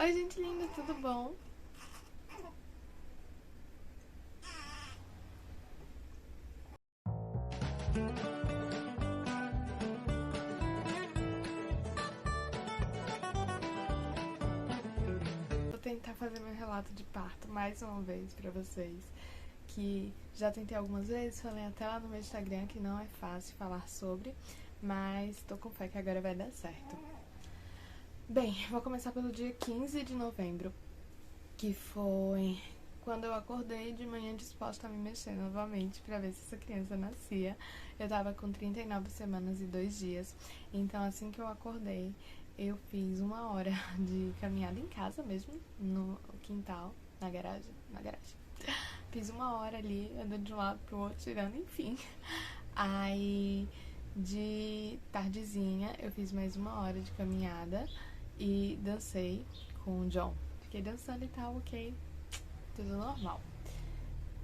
Oi, gente linda, tudo bom? Vou tentar fazer meu relato de parto mais uma vez pra vocês, que já tentei algumas vezes, falei até lá no meu Instagram que não é fácil falar sobre, mas tô com fé que agora vai dar certo. Bem, vou começar pelo dia 15 de novembro, que foi quando eu acordei de manhã disposta a me mexer novamente pra ver se essa criança nascia. Eu tava com 39 semanas e 2 dias, então assim que eu acordei, eu fiz 1 hora de caminhada em casa mesmo, no quintal, na garagem. Fiz 1 hora ali, andando de um lado pro outro, tirando, enfim. Aí, de tardezinha, eu fiz mais 1 hora de caminhada e dancei com o John. Fiquei dançando e tal, ok, tudo normal.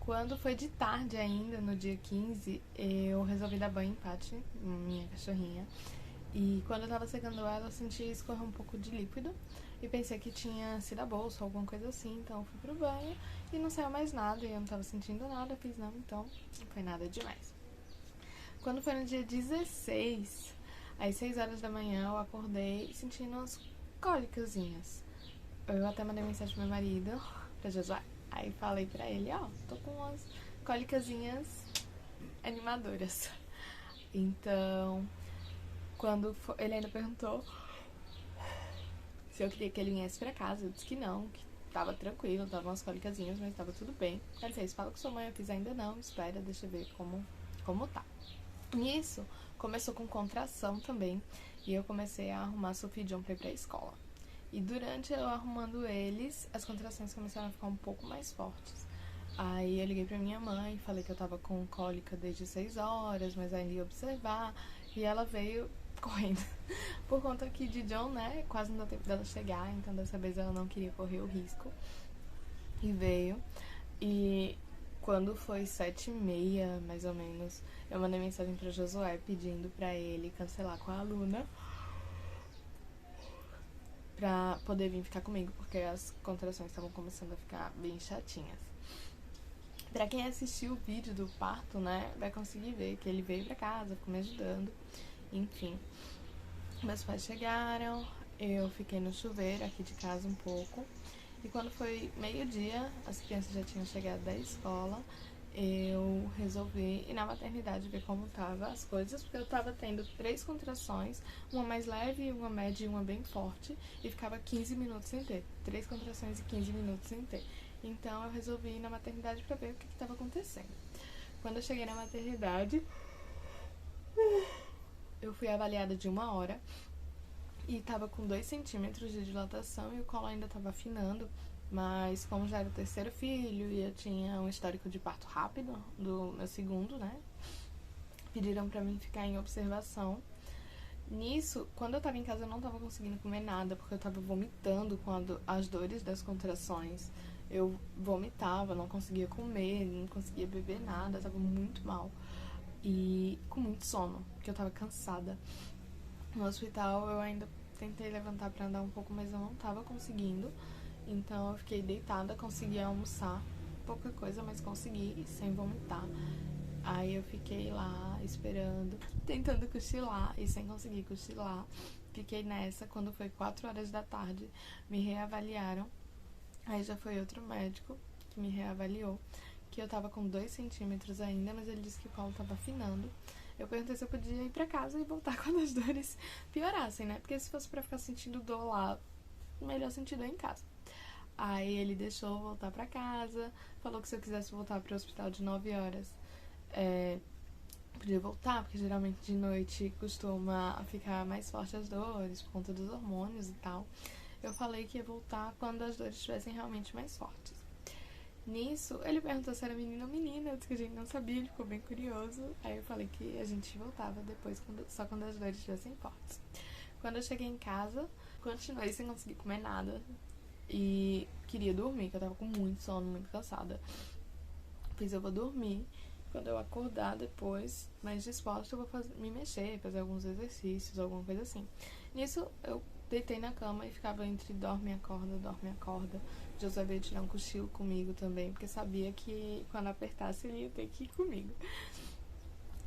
Quando foi de tarde ainda, no dia 15, eu resolvi dar banho em Patty, minha cachorrinha. E quando eu tava secando ela, eu senti escorrer um pouco de líquido. E pensei que tinha sido a bolsa ou alguma coisa assim, então eu fui pro banho e não saiu mais nada. E eu não tava sentindo nada, eu fiz não, então não foi nada demais. Quando foi no dia 16, às 6 horas da manhã, eu acordei sentindo umas cólicazinhas. Eu até mandei mensagem pro meu marido, pra Josué. Aí falei pra ele, ó, tô com umas cólicazinhas animadoras. Então, ele ainda perguntou se eu queria que ele viesse pra casa. Eu disse que não, que tava tranquilo, tava umas cólicazinhas, mas tava tudo bem. Aí ele fez, fala com sua mãe, eu fiz ainda não, espera, deixa eu ver como tá. Nisso, começou com contração também, e eu comecei a arrumar Sophie e John pra ir pra escola. E durante eu arrumando eles, as contrações começaram a ficar um pouco mais fortes. Aí eu liguei pra minha mãe, falei que eu tava com cólica desde 6 horas, mas ainda ia observar. E ela veio correndo. Por conta aqui de John, né? Quase não deu tempo dela chegar, então dessa vez ela não queria correr o risco. E veio. E quando foi 7h30, mais ou menos, eu mandei mensagem pra Josué pedindo pra ele cancelar com a aluna pra poder vir ficar comigo, porque as contrações estavam começando a ficar bem chatinhas. Pra quem assistiu o vídeo do parto, né, vai conseguir ver que ele veio pra casa, ficou me ajudando, enfim. Meus pais chegaram, eu fiquei no chuveiro aqui de casa um pouco. E quando foi meio-dia, as crianças já tinham chegado da escola, eu resolvi ir na maternidade ver como tava as coisas, porque eu tava tendo 3 contrações, uma mais leve, uma média e uma bem forte, e ficava 15 minutos sem ter. 3 contrações e 15 minutos sem ter. Então eu resolvi ir na maternidade pra ver o que tava acontecendo. Quando eu cheguei na maternidade, eu fui avaliada de 1 hora e tava com 2 centímetros de dilatação e o colo ainda tava afinando, mas como já era o terceiro filho e eu tinha um histórico de parto rápido do meu segundo, né, pediram pra mim ficar em observação. Nisso, quando eu tava em casa eu não tava conseguindo comer nada, porque eu tava vomitando com as dores das contrações. Eu vomitava, não conseguia comer, não conseguia beber nada, tava muito mal. E com muito sono, porque eu tava cansada. No hospital eu ainda tentei levantar pra andar um pouco, mas eu não tava conseguindo. Então eu fiquei deitada, consegui almoçar, pouca coisa, mas consegui, sem vomitar. Aí eu fiquei lá esperando, tentando cochilar e sem conseguir cochilar. Fiquei nessa, quando foi 4 horas da tarde, me reavaliaram. Aí já foi outro médico que me reavaliou, que eu tava com 2 centímetros ainda, mas ele disse que o colo tava afinando. Eu perguntei se eu podia ir pra casa e voltar quando as dores piorassem, né? Porque se fosse pra ficar sentindo dor lá, o melhor sentido é em casa. Aí ele deixou eu voltar pra casa, falou que se eu quisesse voltar pro hospital de 9 horas, podia voltar, porque geralmente de noite costuma ficar mais forte as dores por conta dos hormônios e tal. Eu falei que ia voltar quando as dores estivessem realmente mais fortes. Nisso, ele perguntou se era menino ou menina, eu disse que a gente não sabia, ele ficou bem curioso. Aí eu falei que a gente voltava depois, só quando as dores estivessem fortes. Quando eu cheguei em casa, continuei sem conseguir comer nada e queria dormir, que eu tava com muito sono, muito cansada. Fiz, eu vou dormir. Quando eu acordar depois, mais disposta, eu vou me mexer, fazer alguns exercícios, alguma coisa assim. Nisso, eu deitei na cama e ficava entre dorme e acorda, dorme e acorda. Josué veio tirar um cochilo comigo também, porque sabia que quando apertasse ele ia ter que ir comigo.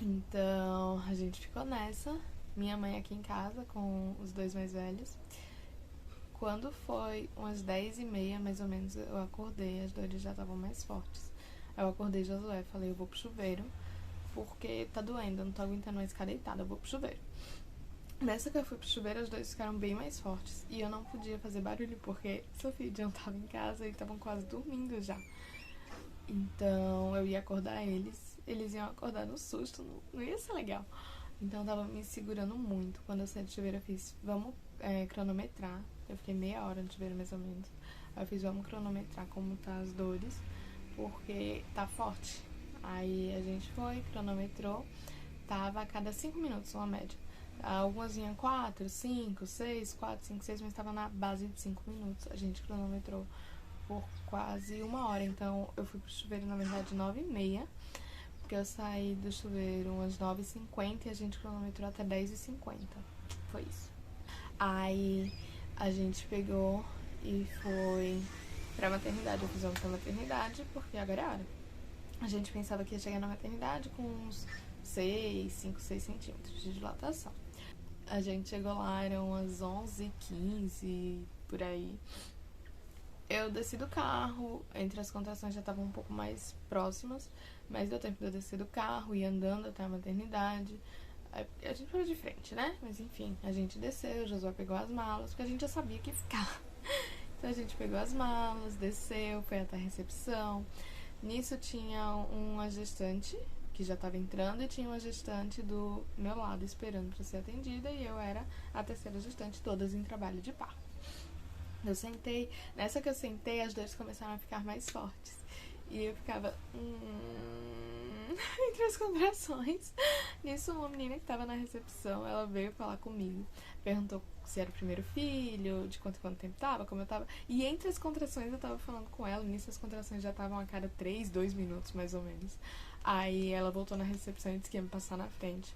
Então a gente ficou nessa, minha mãe aqui em casa com os dois mais velhos. Quando foi umas 10h30 mais ou menos, eu acordei, as dores já estavam mais fortes. Eu acordei Josué, falei, eu vou pro chuveiro, porque tá doendo, eu não tô aguentando mais ficar deitada, eu vou pro chuveiro. Nessa que eu fui pro chuveiro, as dores ficaram bem mais fortes. E eu não podia fazer barulho, porque Sofia e John estavam em casa e estavam quase dormindo já. Então eu ia acordar eles iam acordar no susto, não ia ser legal. Então eu tava me segurando muito. Quando eu saí do chuveiro, eu fiz, vamos cronometrar. Eu fiquei meia hora no chuveiro, mais ou menos. Aí eu fiz, vamos cronometrar como tá as dores, porque tá forte. Aí a gente foi, cronometrou. Tava a cada 5 minutos, uma média. Algumas vinham 4, 5, 6, 4, 5, 6, mas tava na base de 5 minutos. A gente cronometrou por quase uma hora. Então eu fui pro chuveiro, na verdade, 9h30. Porque eu saí do chuveiro umas 9h50 e a gente cronometrou até 10h50. Foi isso. Aí a gente pegou e foi pra maternidade. Eu fiz uma pra maternidade porque agora é a hora. A gente pensava que ia chegar na maternidade com uns 5, 6 centímetros de dilatação. A gente chegou lá, eram umas 11h15, por aí. Eu desci do carro, entre as contrações já estavam um pouco mais próximas, mas deu tempo de eu descer do carro, ir andando até a maternidade. A gente foi de frente, né? Mas enfim, a gente desceu, o Josué pegou as malas, porque a gente já sabia que ia ficar. Então a gente pegou as malas, desceu, foi até a recepção. Nisso tinha uma gestante que já estava entrando e tinha uma gestante do meu lado esperando para ser atendida, e eu era a terceira gestante, todas em trabalho de parto. Eu sentei, nessa que eu sentei, as dores começaram a ficar mais fortes. E eu ficava entre as contrações. Nisso, uma menina que estava na recepção, ela veio falar comigo. Perguntou se era o primeiro filho, de quanto tempo tava, como eu tava. E entre as contrações eu tava falando com ela. Nisso as contrações já estavam a cada 3, 2 minutos, mais ou menos. Aí ela voltou na recepção e disse que ia me passar na frente,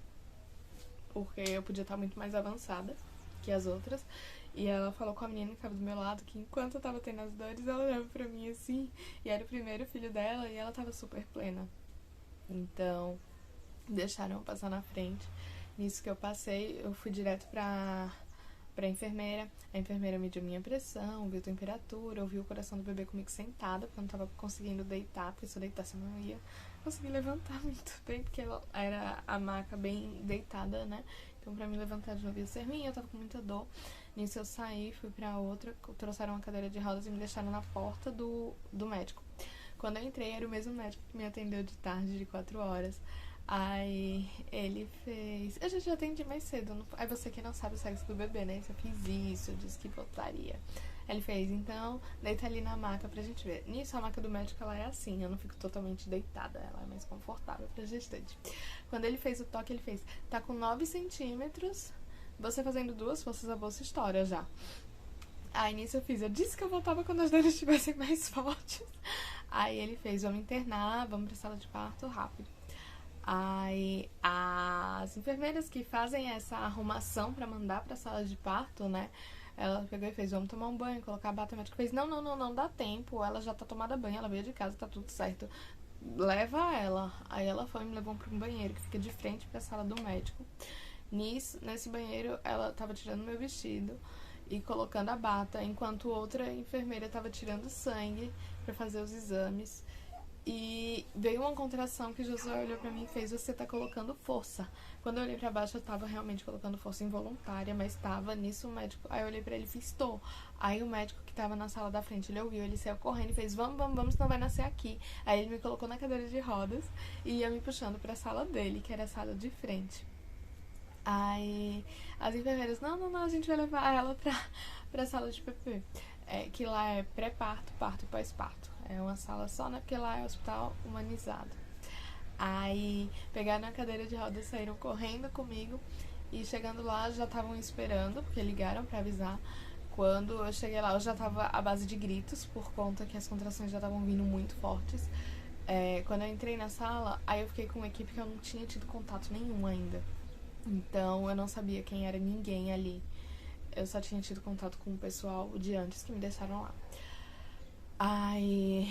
porque eu podia estar muito mais avançada que as outras. E ela falou com a menina que estava do meu lado que enquanto eu tava tendo as dores, ela olhava pra mim assim, e era o primeiro filho dela e ela tava super plena. Então, deixaram eu passar na frente. Nisso que eu passei, eu fui direto pra enfermeira. A enfermeira mediu minha pressão, viu a temperatura, ouviu o coração do bebê comigo sentada, porque eu não tava conseguindo deitar, porque se eu deitasse eu não ia conseguir levantar muito bem, porque era a maca bem deitada, né? Então pra mim levantar de novo ia ser ruim, eu tava com muita dor. Nisso eu saí, fui pra outra, trouxeram uma cadeira de rodas e me deixaram na porta do médico. Quando eu entrei, era o mesmo médico que me atendeu de tarde, de 4 horas. Aí ele fez... Eu já atendi mais cedo. Não... Aí você que não sabe o sexo do bebê, né? Eu fiz isso, eu disse que voltaria. Ele fez, então, deita ali na maca pra gente ver. Nisso, a maca do médico, ela é assim, eu não fico totalmente deitada, ela é mais confortável pra gestante. Quando ele fez o toque, ele fez, tá com 9 centímetros, você fazendo 2 forças, a bolsa estoura já. Aí nisso eu disse que eu voltava quando as dores estivessem mais fortes. Aí ele fez, vamos internar, vamos pra sala de parto rápido. Aí as enfermeiras que fazem essa arrumação pra mandar pra sala de parto, né? Ela pegou e fez, vamos tomar um banho, colocar a bata. A médica fez, não dá tempo, ela já tá tomada banho, ela veio de casa, tá tudo certo. Leva ela. Aí ela foi e me levou pra um banheiro que fica de frente pra sala do médico. Nesse banheiro, ela tava tirando meu vestido e colocando a bata, enquanto outra enfermeira tava tirando sangue pra fazer os exames. E veio uma contração que o Josué olhou pra mim e fez, você tá colocando força. Quando eu olhei pra baixo, eu tava realmente colocando força involuntária, mas tava nisso o médico. Aí eu olhei pra ele e fiz, tô. Aí o médico que tava na sala da frente, ele ouviu, ele saiu correndo e fez, vamos, senão vai nascer aqui. Aí ele me colocou na cadeira de rodas e ia me puxando pra sala dele, que era a sala de frente. Aí as enfermeiras, não, a gente vai levar ela pra sala de PP. Que lá é pré-parto, parto e pós-parto. É uma sala só, né? Porque lá é hospital humanizado. Aí pegaram a cadeira de rodas, saíram correndo comigo. E chegando lá, já estavam esperando, porque ligaram pra avisar. Quando eu cheguei lá, eu já tava à base de gritos, por conta que as contrações já estavam vindo muito fortes. Quando eu entrei na sala, aí eu fiquei com uma equipe que eu não tinha tido contato nenhum ainda. Então eu não sabia quem era ninguém ali. eu só tinha tido contato com o pessoal de antes que me deixaram lá. Aí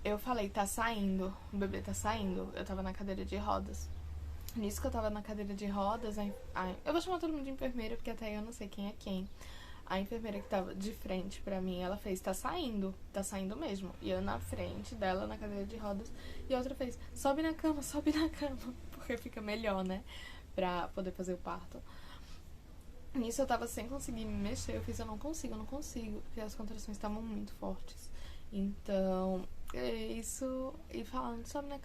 eu falei, tá saindo, o bebê tá saindo. Eu tava na cadeira de rodas. Nisso que eu tava na cadeira de rodas, eu vou chamar todo mundo de enfermeira, porque até aí eu não sei quem é quem. A enfermeira que tava de frente pra mim, ela fez, tá saindo mesmo. E eu na frente dela, na cadeira de rodas, e a outra fez, sobe na cama, porque fica melhor, né, pra poder fazer o parto. Nisso eu tava sem conseguir me mexer, eu fiz, eu não consigo, porque as contrações estavam muito fortes. Então, isso, e falando, sobe na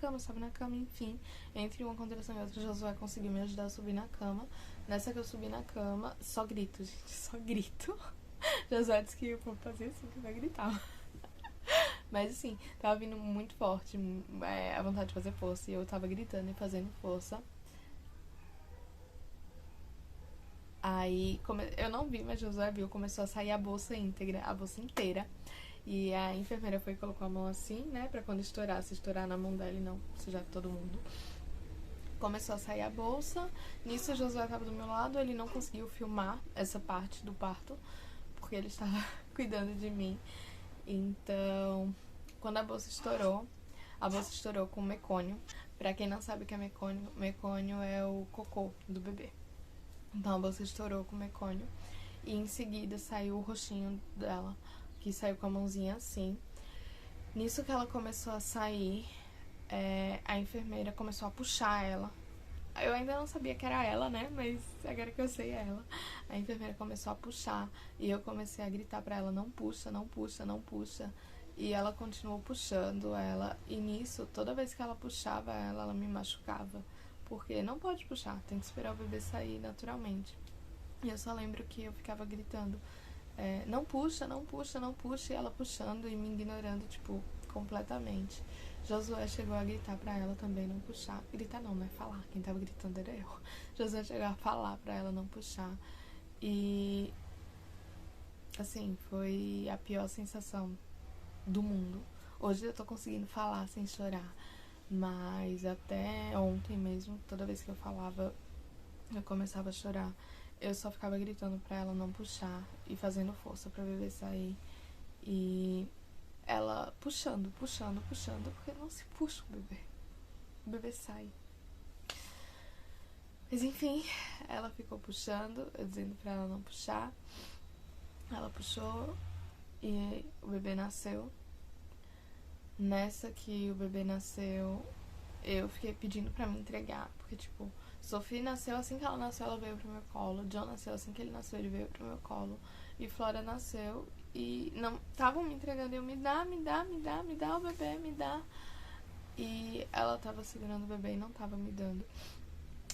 cama, enfim. Entre uma contração e outra, Josué conseguiu me ajudar a subir na cama. Nessa que eu subi na cama, só grito, gente, só grito. Josué disse que o povo fazia assim, que vai gritar. Mas assim, tava vindo muito forte a vontade de fazer força. E eu tava gritando e fazendo força. Aí, eu não vi, mas Josué viu, começou a sair a bolsa íntegra, a bolsa inteira. E a enfermeira foi e colocou a mão assim, né, pra quando estourar, se estourar na mão dela e não sujar todo mundo. Começou a sair a bolsa. Nisso, o Josué tava do meu lado, ele não conseguiu filmar essa parte do parto, porque ele estava cuidando de mim. Então, quando a bolsa estourou com mecônio. Pra quem não sabe o que é mecônio, mecônio é o cocô do bebê. Então a bolsa estourou com mecônio. E em seguida saiu o roxinho dela, que saiu com a mãozinha assim. Nisso que ela começou a sair, a enfermeira começou a puxar ela. Eu ainda não sabia que era ela, né? Mas agora que eu sei é ela. A enfermeira começou a puxar e eu comecei a gritar pra ela, não puxa, não puxa, não puxa. E ela continuou puxando ela. E nisso, toda vez que ela puxava ela me machucava. Porque não pode puxar, tem que esperar o bebê sair naturalmente. E eu só lembro que eu ficava gritando, não puxa, não puxa, não puxa. E ela puxando e me ignorando, tipo, completamente. Josué chegou a gritar pra ela também não puxar. Gritar não, né? Falar. Quem tava gritando era eu. Josué chegou a falar pra ela não puxar. E, assim, foi a pior sensação do mundo. Hoje eu tô conseguindo falar sem chorar. Mas até ontem mesmo, toda vez que eu falava, eu começava a chorar. Eu só ficava gritando pra ela não puxar e fazendo força pra bebê sair. E ela puxando, porque não se puxa o bebê. O bebê sai. Mas enfim, ela ficou puxando, eu dizendo pra ela não puxar. Ela puxou e o bebê nasceu. Nessa que o bebê nasceu, eu fiquei pedindo pra me entregar, porque tipo, Sophie nasceu, assim que ela nasceu, ela veio pro meu colo. John nasceu, assim que ele nasceu, ele veio pro meu colo. E Flora nasceu e não estavam me entregando. Eu, me dá o bebê, me dá. E ela tava segurando o bebê e não tava me dando.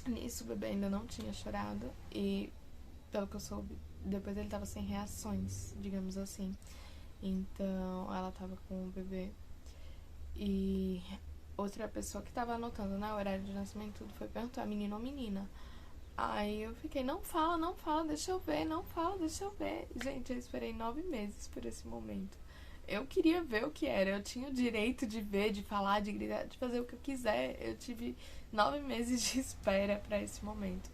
Nisso o bebê ainda não tinha chorado. E pelo que eu soube, depois ele tava sem reações, digamos assim. Então ela tava com o bebê. E outra pessoa que tava anotando na horário de nascimento tudo foi perguntar menino ou menina. Aí eu fiquei, não fala, deixa eu ver, não fala, deixa eu ver. Gente, eu esperei 9 meses por esse momento. Eu queria ver o que era, eu tinha o direito de ver, de falar, de gritar, de fazer o que eu quiser. Eu tive 9 meses de espera pra esse momento.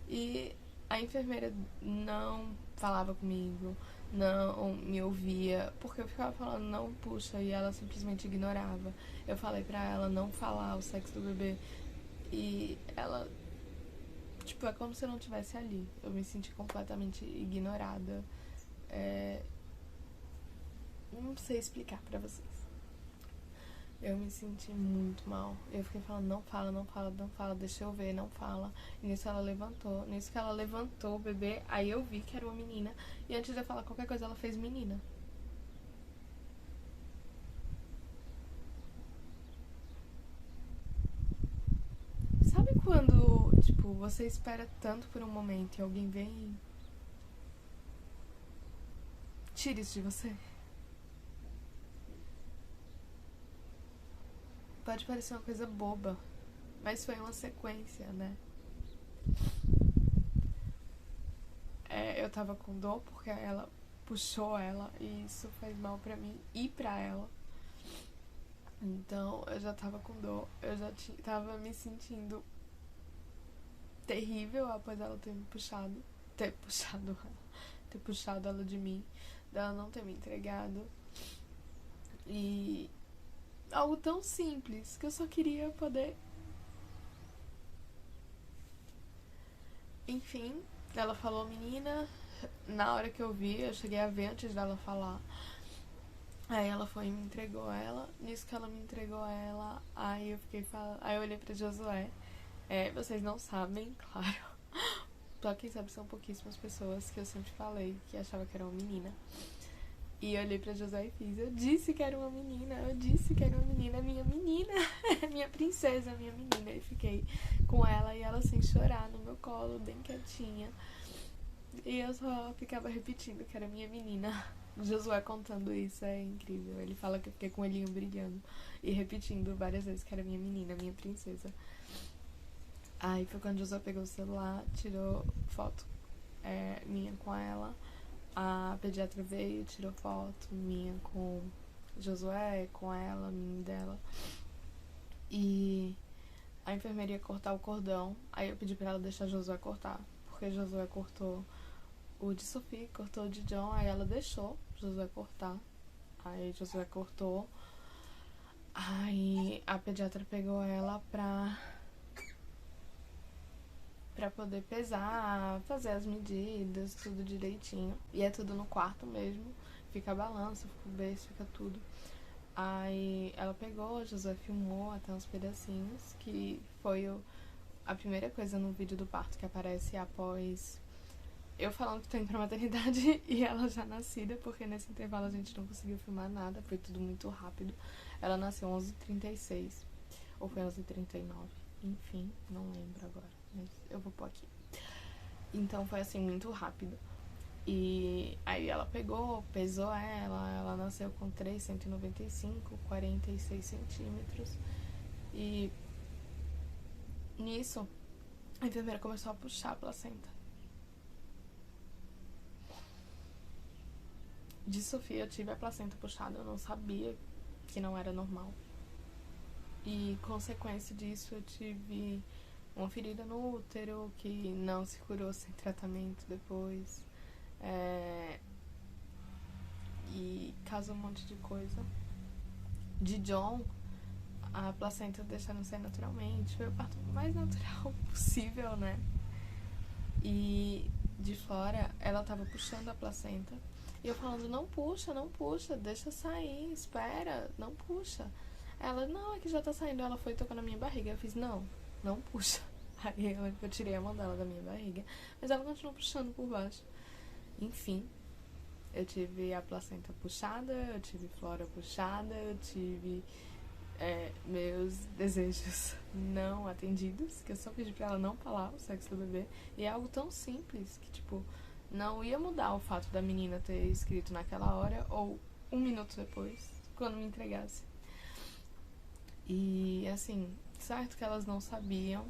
E a enfermeira não falava comigo, não me ouvia, porque eu ficava falando não puxa e ela simplesmente ignorava. Eu falei pra ela não falar o sexo do bebê e ela, tipo, é como se eu não estivesse ali. Eu me senti completamente ignorada. Não sei explicar pra vocês. Eu me senti muito mal. Eu fiquei falando, não fala, deixa eu ver, não fala. E nisso ela levantou. Nisso que ela levantou o bebê, aí eu vi que era uma menina. E antes de eu falar qualquer coisa, ela fez menina. Sabe quando, tipo, você espera tanto por um momento e alguém vem e tira isso de você? Pode parecer uma coisa boba, mas foi uma sequência, né? Eu tava com dor porque ela puxou ela e isso faz mal pra mim e pra ela. Então eu já tava com dor, eu já tava me sentindo terrível após ela ter me puxado. Ter ter puxado ela de mim, dela não ter me entregado. E algo tão simples que eu só queria poder. Enfim, ela falou menina. Na hora que eu vi, eu cheguei a ver antes dela falar. Aí ela foi e me entregou ela. Nisso que ela me entregou ela, aí eu fiquei falando. Aí eu olhei pra Josué. Vocês não sabem, claro. Só quem sabe são pouquíssimas pessoas que eu sempre falei que achava que era uma menina. E eu olhei pra Josué e fiz. Eu disse que era uma menina. Eu disse que era uma menina. Minha menina. Minha princesa, minha menina. E fiquei com ela e ela sem chorar no meu colo, bem quietinha. E eu só ficava repetindo que era minha menina. Josué contando isso é incrível. Ele fala que eu fiquei com o olhinho brilhando e repetindo várias vezes que era minha menina, minha princesa. Aí foi quando Josué pegou o celular, tirou foto minha com ela. A pediatra veio, tirou foto minha com Josué, com ela, minha e dela. E a enfermeira ia cortar o cordão. Aí eu pedi pra ela deixar Josué cortar, porque Josué cortou o de Sophie, cortou o de John. Aí ela deixou Josué cortar. Aí Josué cortou. Aí a pediatra pegou ela pra poder pesar, fazer as medidas, tudo direitinho. E é tudo no quarto mesmo. Fica a balança, fica o berço, fica tudo. Aí ela pegou, Josué filmou até uns pedacinhos, que foi a primeira coisa no vídeo do parto que aparece após eu falando que tô indo pra maternidade e ela já nascida, porque nesse intervalo a gente não conseguiu filmar nada, foi tudo muito rápido. Ela nasceu 11h36, ou foi 11h39, enfim, não lembro agora, mas eu vou pôr aqui. Então foi assim, muito rápido. E aí ela pegou, pesou ela nasceu com 3,195, 46 centímetros. E nisso, a enfermeira começou a puxar a placenta. De Sofia eu tive a placenta puxada, eu não sabia que não era normal. E consequência disso eu tive uma ferida no útero que não se curou sem tratamento depois. E causou um monte de coisa. De John, a placenta deixaram sair naturalmente. Foi o parto mais natural possível, né? E de Flora, ela tava puxando a placenta. E eu falando, não puxa, deixa sair, espera, não puxa. Ela, não, é que já tá saindo. Ela foi tocar na minha barriga. Eu fiz, não puxa. Aí eu tirei a mão dela da minha barriga. Mas ela continuou puxando por baixo. Enfim, eu tive a placenta puxada, eu tive Flora puxada, eu tive meus desejos não atendidos, que eu só pedi pra ela não falar o sexo do bebê. E é algo tão simples que, tipo, não ia mudar o fato da menina ter escrito naquela hora ou 1 minuto depois, quando me entregasse. E, assim, certo que elas não sabiam,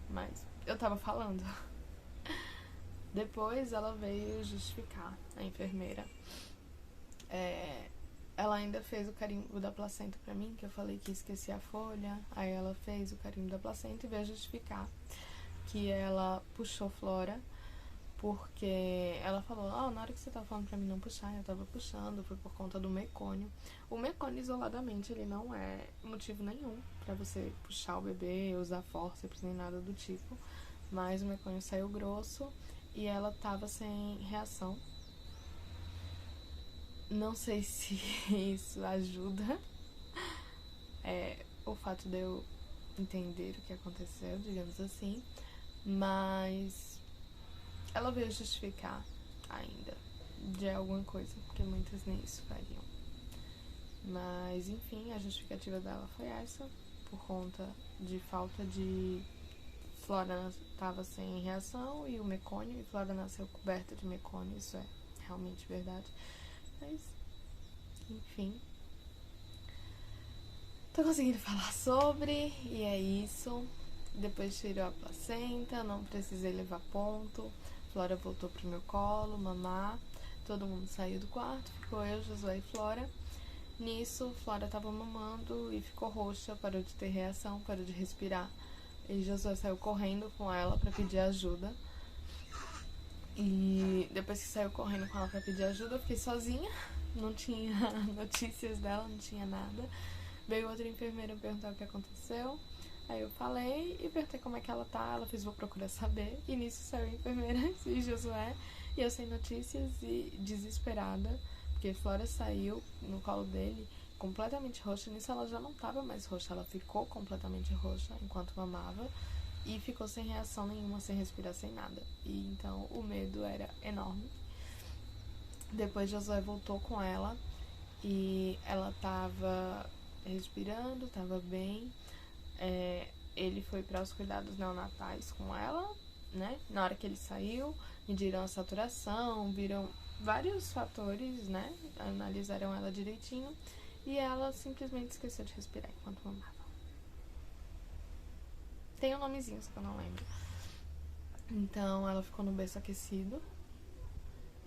mas eu tava falando. Depois ela veio justificar, a enfermeira. Ela ainda fez o carimbo da placenta pra mim, que eu falei que esqueci a folha. Aí ela fez o carimbo da placenta e veio justificar que ela puxou Flora, porque ela falou, na hora que você tava falando pra mim não puxar, eu tava puxando, foi por conta do mecônio. O mecônio isoladamente, ele não é motivo nenhum pra você puxar o bebê, usar fórceps, nem nada do tipo. Mas o mecônio saiu grosso e ela tava sem reação. Não sei se isso ajuda o fato de eu entender o que aconteceu, digamos assim, mas ela veio justificar ainda de alguma coisa, porque muitas nem isso fariam. Mas enfim, a justificativa dela foi essa, por conta de falta de... Flora estava sem reação e o mecônio, e Flora nasceu coberta de mecônio, isso é realmente verdade. Mas, enfim, tô conseguindo falar sobre, e é isso. Depois tirou a placenta, não precisei levar ponto. Flora voltou pro meu colo, mamar. Todo mundo saiu do quarto, ficou eu, Josué e Flora. Nisso, Flora tava mamando e ficou roxa, parou de ter reação, parou de respirar. E Josué saiu correndo com ela pra pedir ajuda. E depois que saiu correndo com ela pra pedir ajuda, eu fiquei sozinha. Não tinha notícias dela, não tinha nada. Veio outra enfermeira perguntar o que aconteceu. Aí eu falei e perguntei como é que ela tá. Ela fez, vou procurar saber. E nisso saiu a enfermeira e Josué. E eu sem notícias e desesperada. Porque Flora saiu no colo dele completamente roxa. Nisso ela já não tava mais roxa. Ela ficou completamente roxa enquanto mamava. E ficou sem reação nenhuma, sem respirar, sem nada. E então o medo era enorme. Depois Josué voltou com ela. E ela tava respirando, tava bem. Ele foi para os cuidados neonatais com ela, né? Na hora que ele saiu, mediram a saturação, viram vários fatores, né? Analisaram ela direitinho e ela simplesmente esqueceu de respirar enquanto mamava. Tem um nomezinho, só que eu não lembro. Então ela ficou no berço aquecido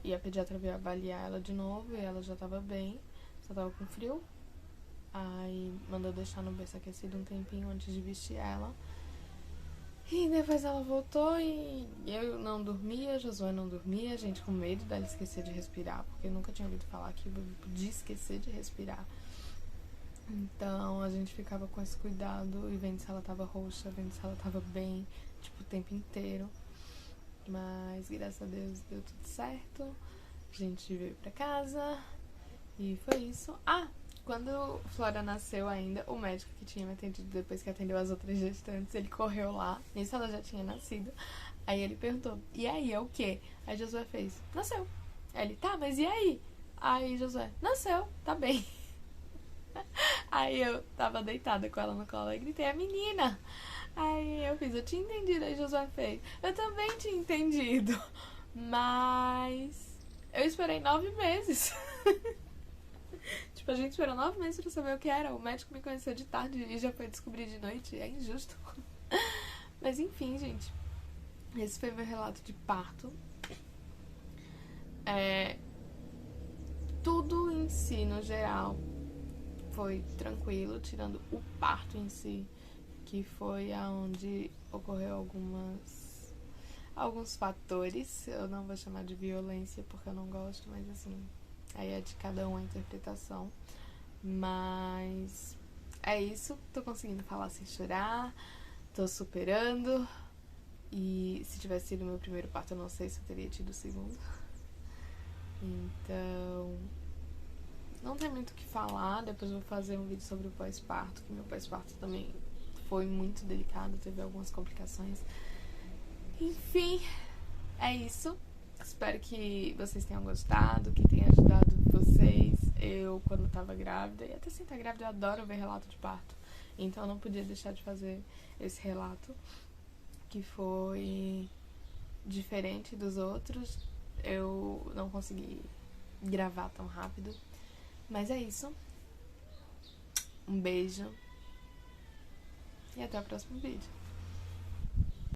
e a pediatra veio avaliar ela de novo e ela já tava bem, só tava com frio. Aí mandou deixar no berço aquecido um tempinho antes de vestir ela. E depois ela voltou e eu não dormia, Josué não dormia, a gente com medo dela esquecer de respirar, porque eu nunca tinha ouvido falar que o bebê podia esquecer de respirar. Então a gente ficava com esse cuidado e vendo se ela tava roxa, vendo se ela tava bem, tipo, o tempo inteiro. Mas graças a Deus deu tudo certo. A gente veio pra casa e foi isso. Quando Flora nasceu ainda, o médico que tinha me atendido depois que atendeu as outras gestantes, ele correu lá, nisso ela já tinha nascido. Aí ele perguntou, e aí, é o quê? Aí Josué fez, nasceu. Aí ele, tá, mas e aí? Aí Josué, nasceu, tá bem. Aí eu tava deitada com ela no colo e gritei, a menina. Aí eu fiz, eu tinha entendido. Aí Josué fez, eu também tinha entendido. Mas eu esperei 9 meses. Tipo, a gente esperou 9 meses pra saber o que era. O médico me conheceu de tarde e já foi descobrir de noite. É injusto. Mas enfim, gente. Esse foi meu relato de parto. Tudo em si, no geral, foi tranquilo, tirando o parto em si, que foi aonde ocorreu alguns fatores. Eu não vou chamar de violência porque eu não gosto, mas assim, aí é de cada um a interpretação. Mas é isso, tô conseguindo falar sem chorar, tô superando. E se tivesse sido meu primeiro parto, eu não sei se eu teria tido o segundo. Então, não tem muito o que falar. Depois eu vou fazer um vídeo sobre o pós-parto, que meu pós-parto também foi muito delicado, teve algumas complicações. Enfim, é isso. Espero que vocês tenham gostado, que tenha ajudado vocês. Eu, quando tava grávida, e até sem estar grávida, eu adoro ver relato de parto. Então eu não podia deixar de fazer esse relato, que foi diferente dos outros. Eu não consegui gravar tão rápido. Mas é isso. Um beijo. E até o próximo vídeo.